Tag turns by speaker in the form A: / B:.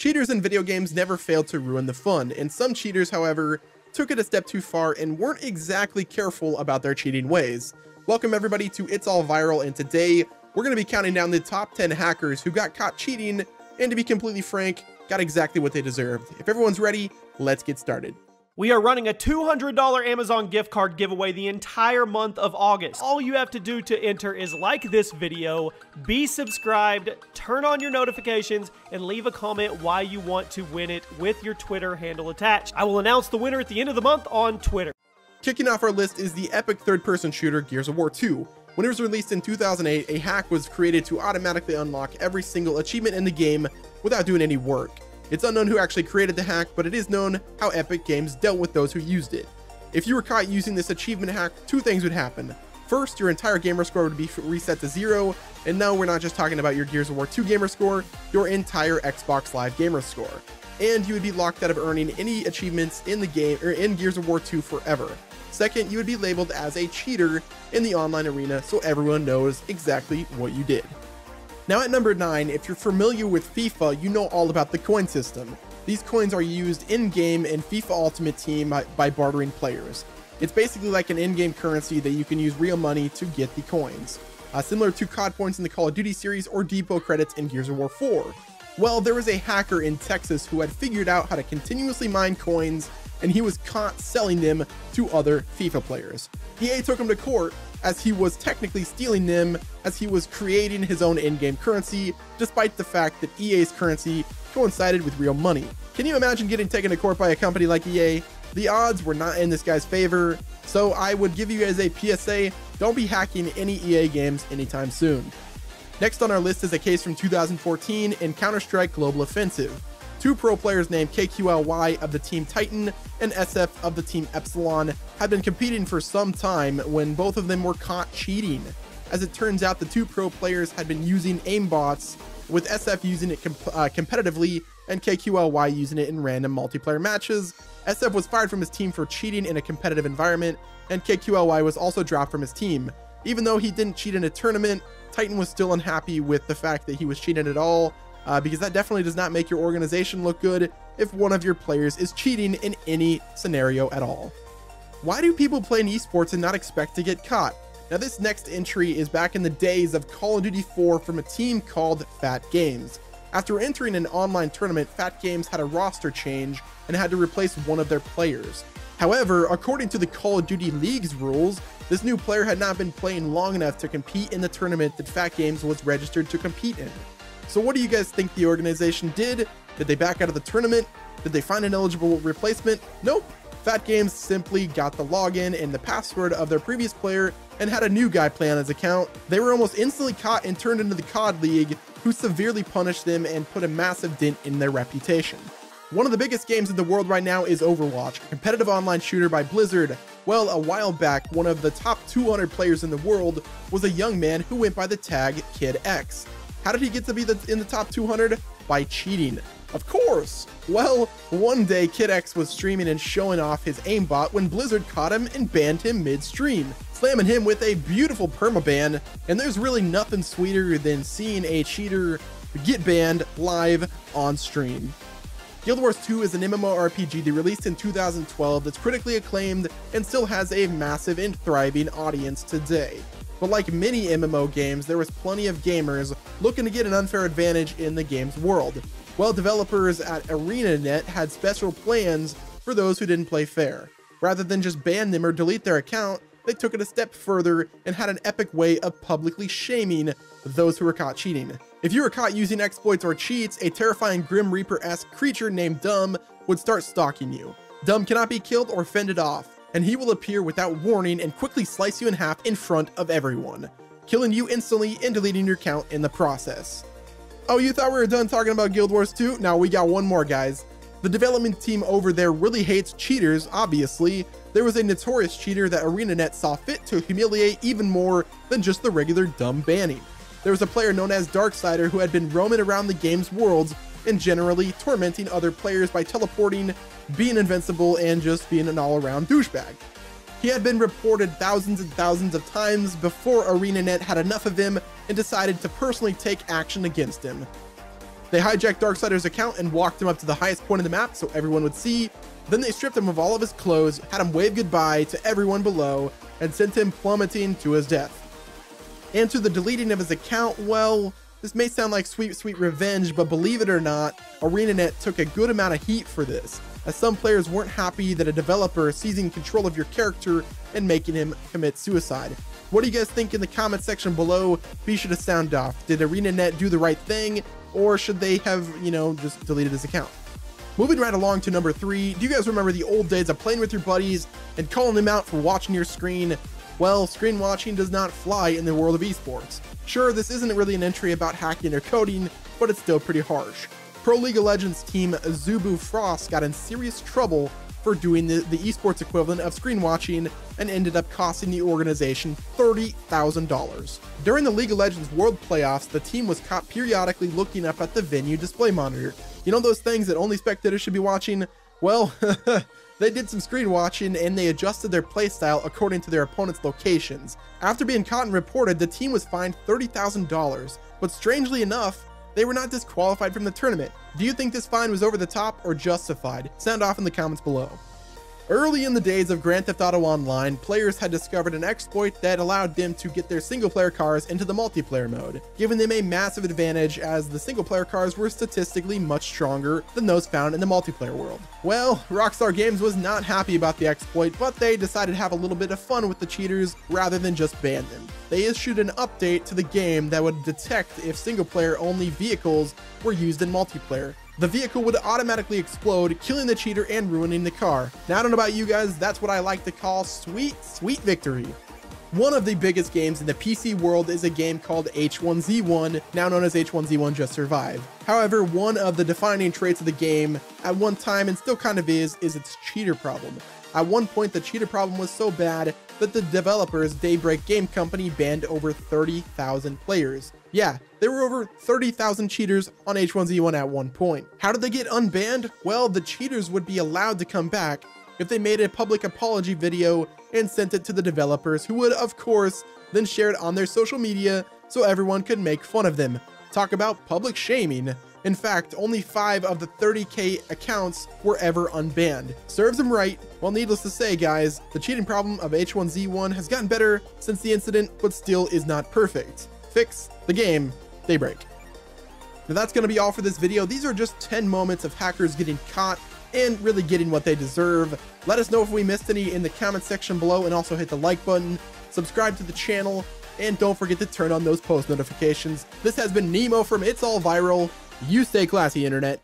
A: Cheaters in video games never fail to ruin the fun, and some cheaters, however, took it a step too far and weren't exactly careful about their cheating ways. Welcome everybody to It's All Viral, and today we're going to be counting down the top 10 hackers who got caught cheating, and to be completely frank, got exactly what they deserved. If everyone's ready, let's get started.
B: We are running a $200 Amazon gift card giveaway the entire month of August. All you have to do to enter is like this video, be subscribed, turn on your notifications, and leave a comment why you want to win it with your Twitter handle attached. I will announce the winner at the end of the month on Twitter.
A: Kicking off our list is the epic third-person shooter Gears of War 2. When it was released in 2008, a hack was created to automatically unlock every single achievement in the game without doing any work. It's unknown who actually created the hack, but it is known how Epic Games dealt with those who used it. If you were caught using this achievement hack, two things would happen. First, your entire gamer score would be reset to 0, and no, we're not just talking about your Gears of War 2 gamer score, your entire Xbox Live gamer score. And you would be locked out of earning any achievements in the game or in Gears of War 2 forever. Second, you would be labeled as a cheater in the online arena, so everyone knows exactly what you did. Now at number 9, if you're familiar with FIFA, you know all about the coin system. These coins are used in-game in FIFA Ultimate Team by bartering players. It's basically like an in-game currency that you can use real money to get the coins. Similar to COD points in the Call of Duty series or depot credits in Gears of War 4. Well, there was a hacker in Texas who had figured out how to continuously mine coins, and he was caught selling them to other FIFA players. EA took him to court as he was technically stealing them, as he was creating his own in-game currency, despite the fact that EA's currency coincided with real money. Can you imagine getting taken to court by a company like EA? The odds were not in this guy's favor, so I would give you guys a PSA, don't be hacking any EA games anytime soon. Next on our list is a case from 2014 in Counter-Strike Global Offensive. Two pro players named KQLY of the Team Titan and SF of the Team Epsilon had been competing for some time when both of them were caught cheating. As it turns out, the two pro players had been using aimbots, with SF using it competitively and KQLY using it in random multiplayer matches. SF was fired from his team for cheating in a competitive environment, and KQLY was also dropped from his team. Even though he didn't cheat in a tournament, Titan was still unhappy with the fact that he was cheating at all, because that definitely does not make your organization look good if one of your players is cheating in any scenario at all. Why do people play in esports and not expect to get caught? Now this next entry is back in the days of Call of Duty 4 from a team called Fat Games. After entering an online tournament, Fat Games had a roster change and had to replace one of their players. However, according to the Call of Duty League's rules, this new player had not been playing long enough to compete in the tournament that Fat Games was registered to compete in. So what do you guys think the organization did? Did they back out of the tournament? Did they find an eligible replacement? Nope. Fat Games simply got the login and the password of their previous player and had a new guy play on his account. They were almost instantly caught and turned into the COD League, who severely punished them and put a massive dent in their reputation. One of the biggest games in the world right now is Overwatch, a competitive online shooter by Blizzard. Well, a while back, one of the top 200 players in the world was a young man who went by the tag Kid X. How did he get to be in the top 200? By cheating. Of course! Well, one day Kid X was streaming and showing off his aimbot when Blizzard caught him and banned him mid-stream, slamming him with a beautiful permaban, and there's really nothing sweeter than seeing a cheater get banned live on stream. Guild Wars 2 is an MMORPG that released in 2012 that's critically acclaimed and still has a massive and thriving audience today. But like many MMO games, there was plenty of gamers looking to get an unfair advantage in the game's world. Well, developers at ArenaNet had special plans for those who didn't play fair. Rather than just ban them or delete their account, they took it a step further and had an epic way of publicly shaming those who were caught cheating. If you were caught using exploits or cheats, a terrifying Grim Reaper-esque creature named Dumb would start stalking you. Dumb cannot be killed or fended off, and he will appear without warning and quickly slice you in half in front of everyone, killing you instantly and deleting your account in the process. Oh, you thought we were done talking about Guild Wars 2? Now we got one more, guys. The development team over there really hates cheaters, obviously. There was a notorious cheater that ArenaNet saw fit to humiliate even more than just the regular dumb banning. There was a player known as Darksider who had been roaming around the game's worlds and generally tormenting other players by teleporting, being invincible, and just being an all-around douchebag. He had been reported thousands and thousands of times before ArenaNet had enough of him and decided to personally take action against him. They hijacked Darksider's account and walked him up to the highest point of the map so everyone would see. Then they stripped him of all of his clothes, had him wave goodbye to everyone below, and sent him plummeting to his death. And to the deleting of his account, well, this may sound like sweet, sweet revenge, but believe it or not, ArenaNet took a good amount of heat for this, as some players weren't happy that a developer seizing control of your character and making him commit suicide. What do you guys think in the comment section below? Be sure to sound off. Did ArenaNet do the right thing, or should they have, just deleted his account? Moving right along to number 3, do you guys remember the old days of playing with your buddies and calling them out for watching your screen? Well, screen watching does not fly in the world of esports. Sure, this isn't really an entry about hacking or coding, but it's still pretty harsh. Pro League of Legends team Zubu Frost got in serious trouble for doing the esports equivalent of screen watching and ended up costing the organization $30,000. During the League of Legends World Playoffs, the team was caught periodically looking up at the venue display monitor. You know those things that only spectators should be watching? Well, they did some screen watching and they adjusted their playstyle according to their opponent's locations. After being caught and reported, the team was fined $30,000, but strangely enough, they were not disqualified from the tournament. Do you think this fine was over the top or justified? Sound off in the comments below. Early in the days of Grand Theft Auto Online, players had discovered an exploit that allowed them to get their single-player cars into the multiplayer mode, giving them a massive advantage as the single-player cars were statistically much stronger than those found in the multiplayer world. Well, Rockstar Games was not happy about the exploit, but they decided to have a little bit of fun with the cheaters rather than just ban them. They issued an update to the game that would detect if single-player only vehicles were used in multiplayer. The vehicle would automatically explode, killing the cheater and ruining the car. Now, I don't know about you guys, that's what I like to call sweet, sweet victory. One of the biggest games in the PC world is a game called H1Z1, now known as H1Z1 Just Survive. However, one of the defining traits of the game at one time, and still kind of is its cheater problem. At one point, the cheater problem was so bad that the developers, Daybreak Game Company, banned over 30,000 players. Yeah, there were over 30,000 cheaters on H1Z1 at one point. How did they get unbanned? Well, the cheaters would be allowed to come back if they made a public apology video and sent it to the developers, who would, of course, then share it on their social media so everyone could make fun of them. Talk about public shaming. In fact, only 5 of the 30K accounts were ever unbanned. Serves them right. Well, needless to say, guys, the cheating problem of H1Z1 has gotten better since the incident, but still is not perfect. Fix the game, Daybreak. Now that's going to be all for this video. These are just 10 moments of hackers getting caught and really getting what they deserve. Let us know if we missed any in the comment section below, and also hit the like button, subscribe to the channel, and don't forget to turn on those post notifications. This has been Nemo from It's All Viral. You stay classy, internet.